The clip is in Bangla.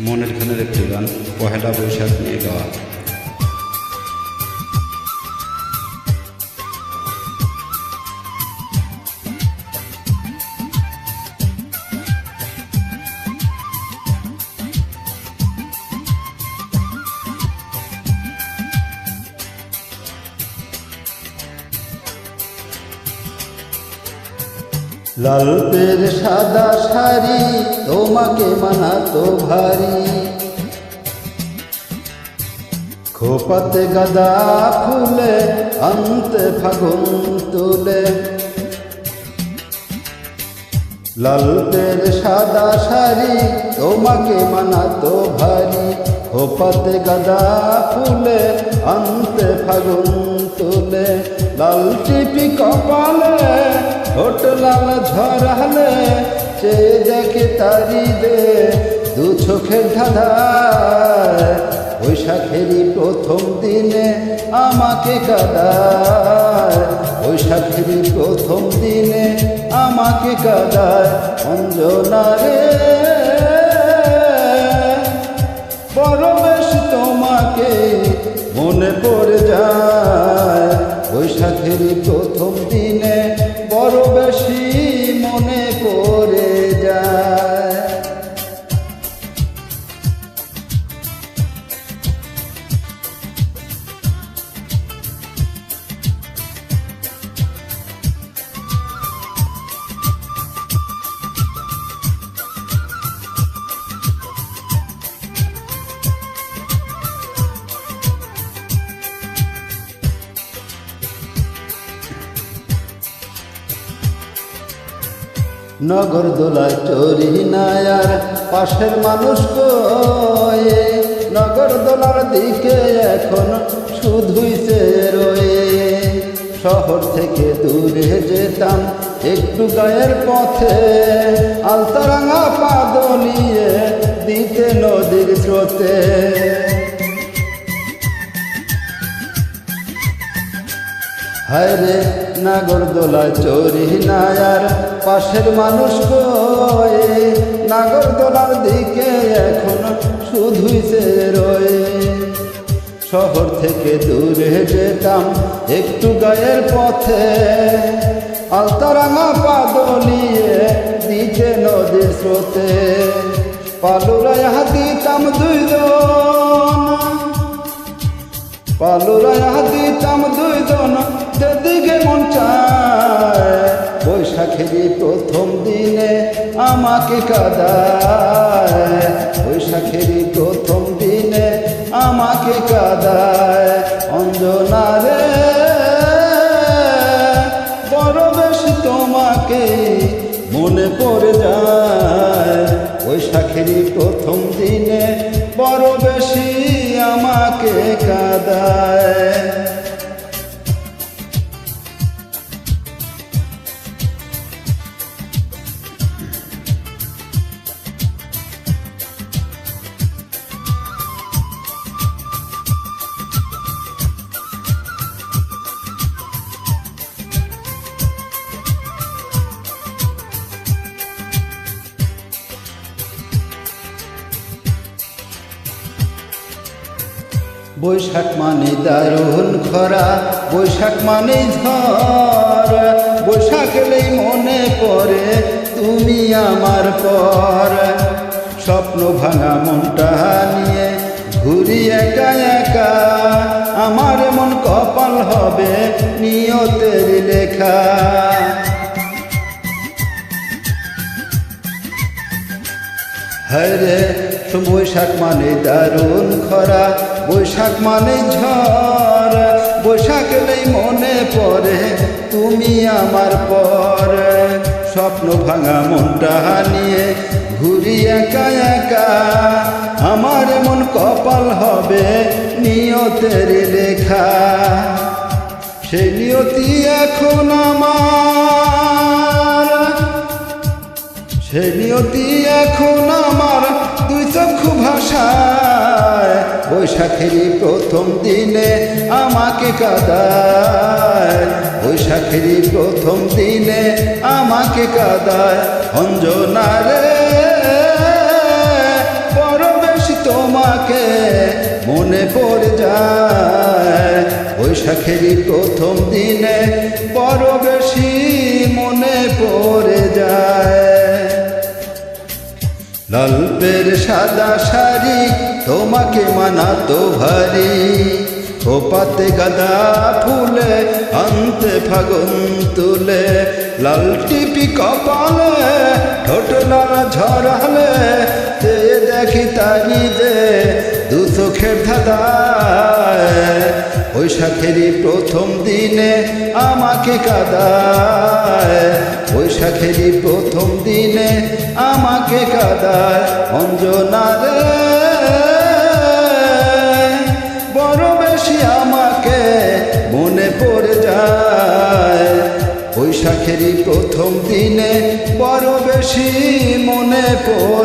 মনের খানের একটি গান পহেলা বৈশাখ নিয়ে গাওয়া। লাল পের সাদা শাড়ি তোমাকে মানাতো ভারী, খোপাতে গাদা ফুলে আনতে ফাগুন তুলে। লাল পের সাদা শাড়ি তোমাকে মানাতো ভারী, খোপাতে গাদা ফুলে আনতে ফাগুন তুলে। লাল টিপি কপালে ঠোঁট লাল ঝরালে, চেয়ে দেখে তারি দে দু চোখের ধাঁধায়। বৈশাখেরই প্রথম দিনে আমাকে কাঁদায়, বৈশাখেরই প্রথম দিনে আমাকে কাঁদায়। অঞ্জনা রে বড় বেশ তোমাকে মনে পড়ে যায়, বৈশাখেরই প্রথম দিনে বড় বেশি মনে পড়ে যায়। নগর দোলায় চরি নায়ার পাশের মানুষ কয়ে, নগর দোলার দিকে এখন শুধুই চেয়ে রয়ে। শহর থেকে দূরে যেতাম একটু গায়ের পথে, আলতারাঙা পা দলিয়ে দিতে নদীর স্রোতে। হায় রে নাগরদোলা চরি নায়ার পাশের মানুষ কয়ে, নাগরদোলার দিকে এখন শুধুই সে রয়ে। শহর থেকে দূরে যেতাম একটু গায়ের পথে, আলতারাঙা পা দলিয়ে দিতে নদীর স্রোতে। পালুরায়া দিতাম দুইজন, পালুরায়া দিতাম দুইজন যেদিকে মন চায়। বৈশাখেরই প্রথম দিনে আমাকে কাঁদায়, বৈশাখেরই প্রথম দিনে আমাকে কাঁদায়। অঞ্জনা রে বড় বেশি তোমাকে মনে পড়ে যায়, বৈশাখেরই প্রথম দিনে বড় বেশি আমাকে কাঁদায়। বৈশাখ মানে দারুণ খরা, বৈশাখ মানে ঝড়, বৈশাখ এলেই মনে পড়ে তুমি আমার পর। স্বপ্ন ভাঙা মনটা নিয়ে ঘুরি একা একা, আমার মন কপাল হবে নিয়তের লেখা। হায় রে বৈশাখ মানে দারুণ খরা, বৈশাখ মানে ঝড়, বৈশাখ এলেই মনে পড়ে তুমি আমার পর। স্বপ্ন ভাঙা মনটা নিয়ে ঘুরি একা একা, আমার মন কপাল হবে নিয়তের লেখা। সেই নিয়তি এখন আমার, সেই নিয়তি এখন আমার দুই চক্ষু ভাষায়। বৈশাখেরই প্রথম দিনে আমাকে কাঁদায়, বৈশাখেরই প্রথম দিনে আমাকে কাঁদায়। অঞ্জনা রে পরবে বৈশাখেরই প্রথম দিনে বড় বেশি মনে পড়ে যায়। লালপের সাদা শাড়ি তোমাকে মানাতো ভারী, খোপাতে গাঁদা ফুলে আনতে ফাগুন তুলে, লাল টিপি কপালে ঠোঁট লাল ঝরালে, তে দেখি তারি দে দু চোখের ধাঁধায়। বৈশাখেরই প্রথম দিনে আমাকে কাঁদায়, বৈশাখেরই প্রথম দিনে আমাকে কাঁদায়। অঞ্জনা রে বড় বেশি আমাকে মনে পড়ে যায়, বৈশাখেরই প্রথম দিনে বড় বেশি মনে পড়ে